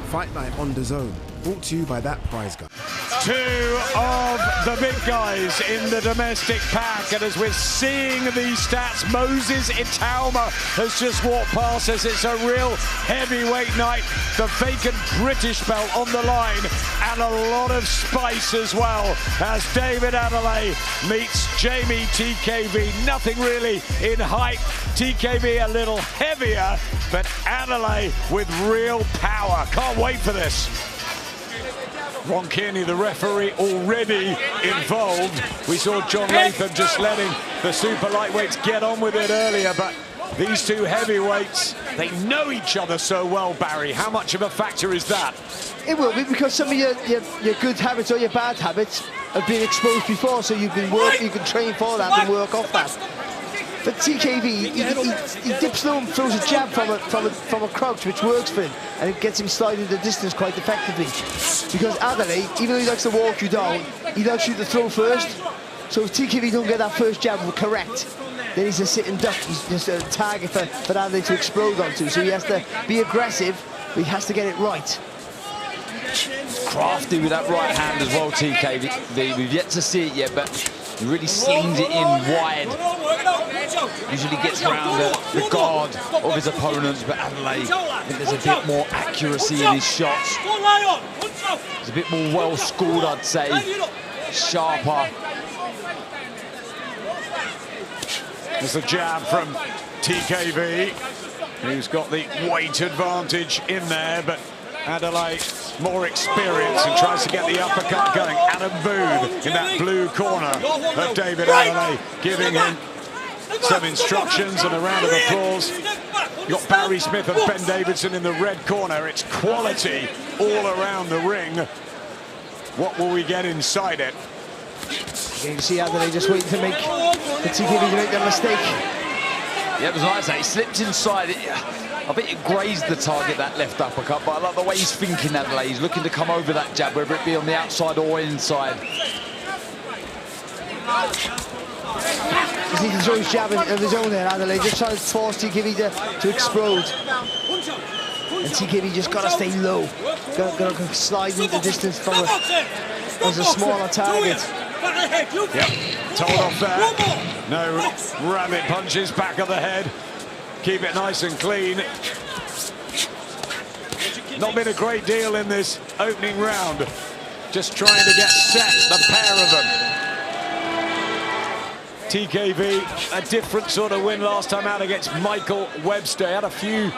Fight Night on DAZN, brought to you by that prize guy. Two of the big guys in the domestic pack, and as we're seeing these stats, Moses Itauma has just walked past us. It's a real heavyweight night. The vacant British belt on the line, and a lot of spice as well, as David Adeleye meets Jamie TKV. Nothing really in height. TKV a little heavier, but Adeleye with real power. Can't wait for this. Ron Kearney, the referee, already involved. We saw John Latham just letting the super lightweights get on with it earlier, but these two heavyweights, they know each other so well, Barry. How much of a factor is that? It will be, because some of your good habits or your bad habits have been exposed before, so you can train for that and work off that. But TKV, he dips low and throws a jab from a crouch, which works for him, and it gets him sliding the distance quite effectively. Because Adeleye, even though he likes to walk you down, he likes you to throw first. So if TKV don't get that first jab correct, then he's a sit and duck. He's just a target for Adeleye to explode onto. So he has to be aggressive, but he has to get it right. Crafty with that right hand as well, TKV. We've yet to see it yet, but he really slings it in wide. Usually gets around the guard of his opponents, but Adeleye, I think there's a bit more accuracy in his shots. He's a bit more well-schooled, I'd say. Sharper. There's a jab from TKV, who's got the weight advantage in there, but Adeleye more experience and tries to get the uppercut going. Adam Booth in that blue corner of David Adeleye, giving him some instructions and a round of applause. You've got Barry Smith and Ben Davidson in the red corner. It's quality all around the ring. What will we get inside it? You can see Adeleye just waiting to make the TKV to make that mistake. Yeah, it was nice that he slipped inside it. I bet it grazed the target, that left uppercut, but I like the way he's thinking, Adeleye. He's looking to come over that jab, whether it be on the outside or inside. Just need to throw his jab of his own there, Adeleye. Just trying to force TKV to explode. And TKV just got to stay low. Got to slide into the distance from as a smaller target. Yep, told off there. No rabbit punches, back of the head. Keep it nice and clean. Not been a great deal in this opening round. Just trying to get set, the pair of them. TKV, a different sort of win last time out against Michael Webster. Had a few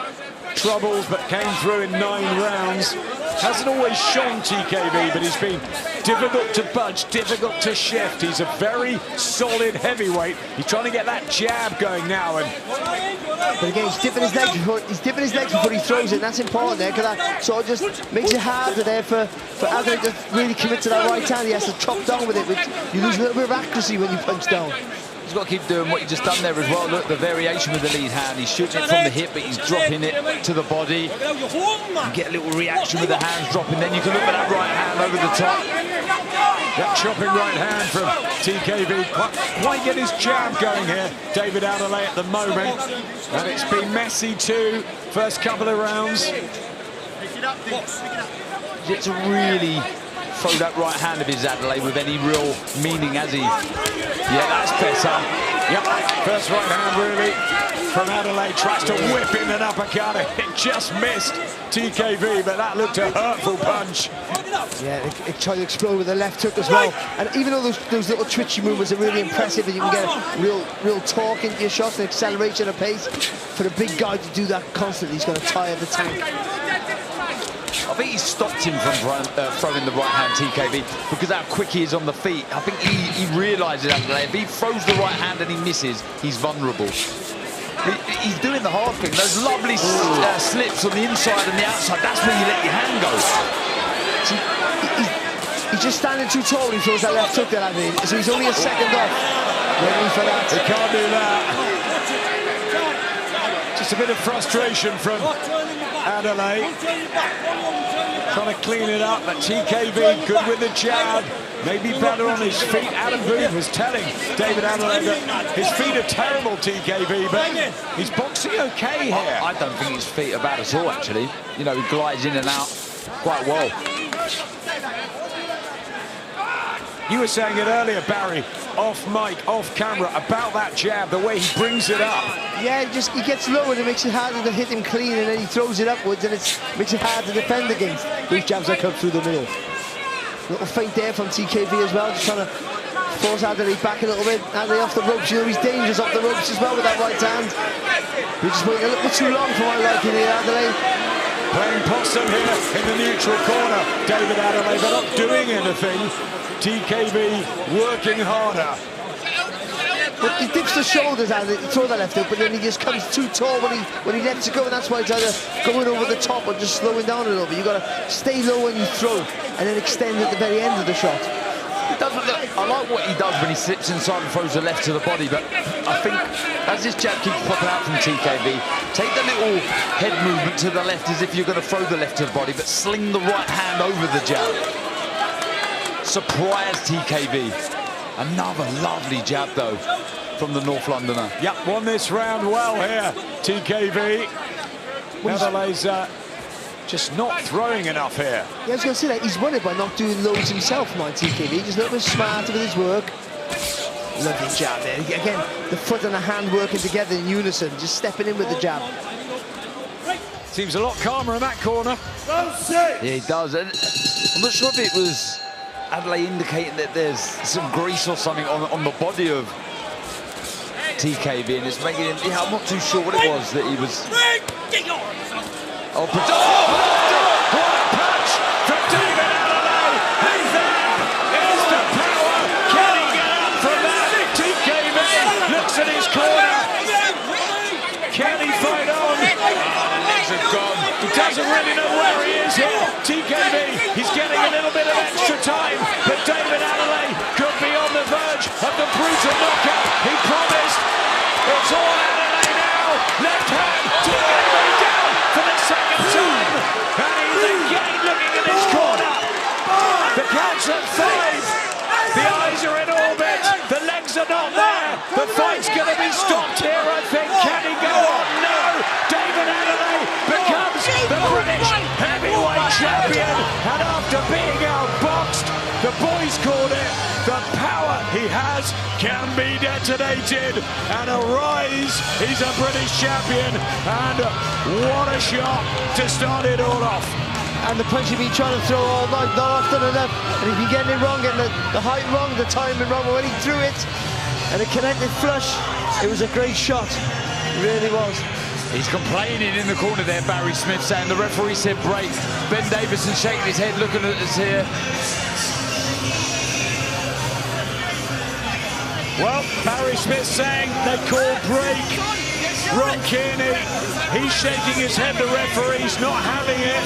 troubles, but came through in 9 rounds. Hasn't always shown TKV, but he's been difficult to budge, difficult to shift. He's a very solid heavyweight. He's trying to get that jab going now. But again, he's dipping his legs before he throws it, and that's important there, because that sort of just makes it harder there for Adeleye to really commit to that right hand. He has to chop down with it, but you lose a little bit of accuracy when you punch down. He's got to keep doing what he's just done there as well. Look, the variation with the lead hand. He's shooting it from the hip, but he's dropping it to the body. You get a little reaction with the hands dropping, then you can look at that right hand over the top. That chopping right hand from TKV. Quite get his jab going here, David Adeleye, at the moment. And it's been messy too, first couple of rounds. It's really throw that right hand of his, Adeleye, with any real meaning, has he? Yeah, that's better. Yep, first right hand really from Adeleye. Tries to whip in an uppercut. It just missed TKV, but that looked a hurtful punch. Yeah, it tried to explode with the left hook as well. And even though those little twitchy movements are really impressive, and you can get real torque into your shots and acceleration of pace, for the big guy to do that constantly, he's going to tire the tank. I think he stopped him from throwing the right hand, TKV, because how quick he is on the feet. I think he realises that if he throws the right hand and he misses, he's vulnerable. He's doing the hard thing. Those lovely slips on the inside and the outside, that's where you let your hand go. He's just standing too tall when he throws that left hook there, I mean. So he's only a second off. Ready for that. He can't do that. Just a bit of frustration from Adeleye. Trying to clean it up, but TKV good with the jab. Maybe better on his feet. Adam Booth was telling David Adeleye that his feet are terrible, TKV, but he's boxing okay here. I don't think his feet are bad at all, actually. You know, he glides in and out quite well. You were saying it earlier, Barry, off mic, off camera, about that jab, the way he brings it up. Yeah, he gets low and it makes it harder to hit him clean, and then he throws it upwards and it makes it hard to defend against those jabs that come through the middle. Little feint there from TKV as well, just trying to force Adelaide back a little bit. Adelaide off the ropes, you know he's dangerous off the ropes as well with that right hand. We're just waiting a little bit too long for my liking here, Adelaide. Playing possum here in the neutral corner. David Adelaide, they're not doing anything. TKV working harder. But he dips the shoulders and throw that left hook, but then he just comes too tall when he lets it go, and that's why it's either going over the top or just slowing down a little bit. You've got to stay low when you throw and then extend at the very end of the shot. He doesn't look, I like what he does when he slips inside and throws the left to the body, but I think as this jab keeps popping out from TKV, take the little head movement to the left as if you're going to throw the left to the body, but sling the right hand over the jab. Surprise TKV. Another lovely jab though from the North Londoner. Yep, won this round well here, TKV. Adelaide's just not throwing enough here. Yeah, I was going to say that he's won it by not doing loads himself, my TKV. Just a little bit smarter with his work. Lovely jab there. Again, the foot and the hand working together in unison, just stepping in with the jab. Seems a lot calmer in that corner. Yeah, he does. And I'm not sure if it was Adelaide indicating that there's some grease or something on the body of TKV, and it's making him, yeah, I'm not too sure what it was that he was. Oh, what a punch from David Adelaide. He's there. It's the power. Can he get up from that? TKV looks at his corner. Can he fight on? The legs are gone. He doesn't really know where he is here. TKV, he's getting a little bit of extra time, but David Adelaide could be on the verge of the brutal knockout. He promised. It's all Adelaide now. Left hand, TKV down for the second time. And he's again looking at his corner. The count's at 5. The eyes are in orbit. The legs are not there. The fight's going to be stopped here, I think. Can he go on? No. David Adelaide becomes the British heavyweight champion. And after being outboxed, the boys called it, the power he has can be detonated. And a rise, he's a British champion. And what a shot to start it all off. And the punch he'd been trying to throw all night, not often enough. And he'd been getting it wrong, getting the height wrong, the timing wrong. But when he threw it and it connected flush, it was a great shot. It really was. He's complaining in the corner there, Barry Smith, saying the referee said break. Ben Davison shaking his head, looking at us here. Well, Barry Smith saying they call break. Ron Kearney, he's shaking his head. The referee's not having it.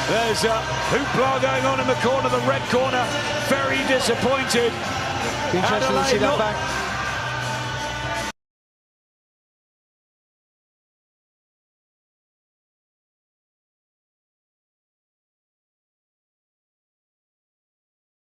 There's a hoopla going on in the corner, the red corner. Very disappointed. Interesting to see that back.